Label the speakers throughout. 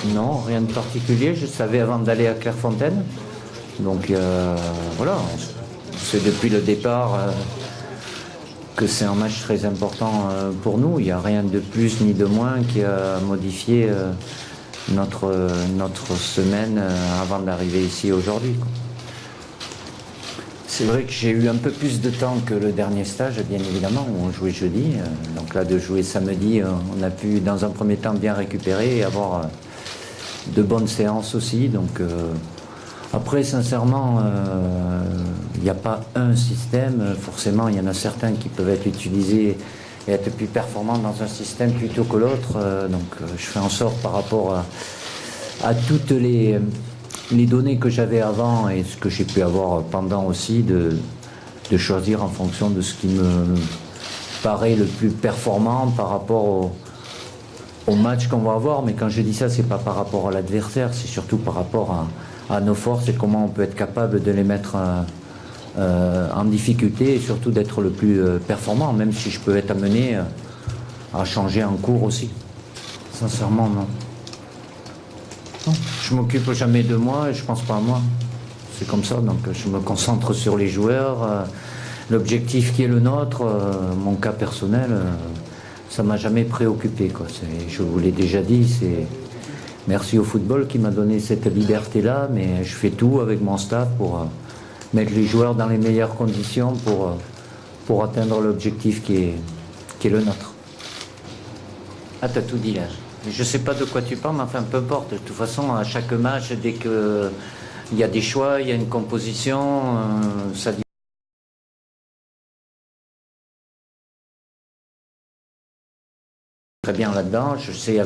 Speaker 1: Non, rien de particulier. Je savais avant d'aller à Clairefontaine. Donc voilà, c'est depuis le départ que c'est un match très important pour nous. Il n'y a rien de plus ni de moins qui a modifié notre semaine avant d'arriver ici aujourd'hui. C'est vrai que j'ai eu un peu plus de temps que le dernier stage, bien évidemment, où on jouait jeudi. Donc là, de jouer samedi, on a pu, dans un premier temps, bien récupérer et avoir de bonnes séances aussi. Donc après, sincèrement, il n'y a pas un système. Forcément, il y en a certains qui peuvent être utilisés et être plus performants dans un système plutôt que l'autre. Donc je fais en sorte par rapport à toutes les données que j'avais avant et ce que j'ai pu avoir pendant aussi, de choisir en fonction de ce qui me paraît le plus performant par rapport au match qu'on va avoir. Mais quand je dis ça, c'est pas par rapport à l'adversaire, c'est surtout par rapport à nos forces et comment on peut être capable de les mettre en difficulté et surtout d'être le plus performant, même si je peux être amené à changer en cours aussi. Sincèrement, non. Non, je m'occupe jamais de moi et je pense pas à moi. C'est comme ça, donc je me concentre sur les joueurs. L'objectif qui est le nôtre, mon cas personnel, ça m'a jamais préoccupé, quoi. Je vous l'ai déjà dit, c'est merci au football qui m'a donné cette liberté-là, mais je fais tout avec mon staff pour mettre les joueurs dans les meilleures conditions pour atteindre l'objectif qui est le nôtre. Ah, t'as tout dit là. Je ne sais pas de quoi tu parles, mais enfin, peu importe. De toute façon, à chaque match, dès qu'il y a des choix, il y a une composition, ça dit très bien là-dedans. Je sais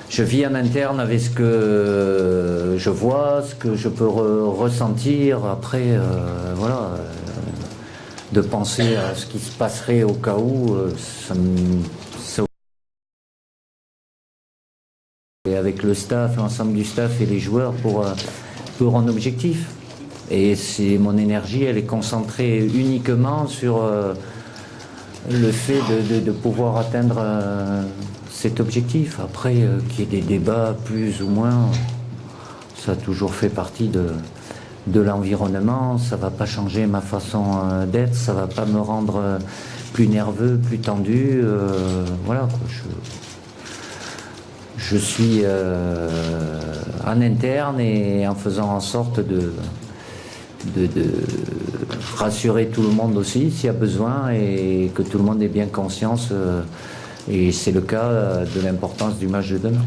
Speaker 1: je vis en interne avec ce que je vois, ce que je peux ressentir. Après, voilà, de penser à ce qui se passerait au cas où, et avec le staff, l'ensemble du staff et les joueurs pour un objectif. Et mon énergie, elle est concentrée uniquement sur le fait de pouvoir atteindre cet objectif. Après, qu'il y ait des débats plus ou moins, ça a toujours fait partie de l'environnement. Ça ne va pas changer ma façon d'être, ça ne va pas me rendre plus nerveux, plus tendu. Voilà, quoi. Je suis en interne et en faisant en sorte de rassurer tout le monde aussi s'il y a besoin et que tout le monde ait bien conscience. Et c'est le cas de l'importance du match de demain.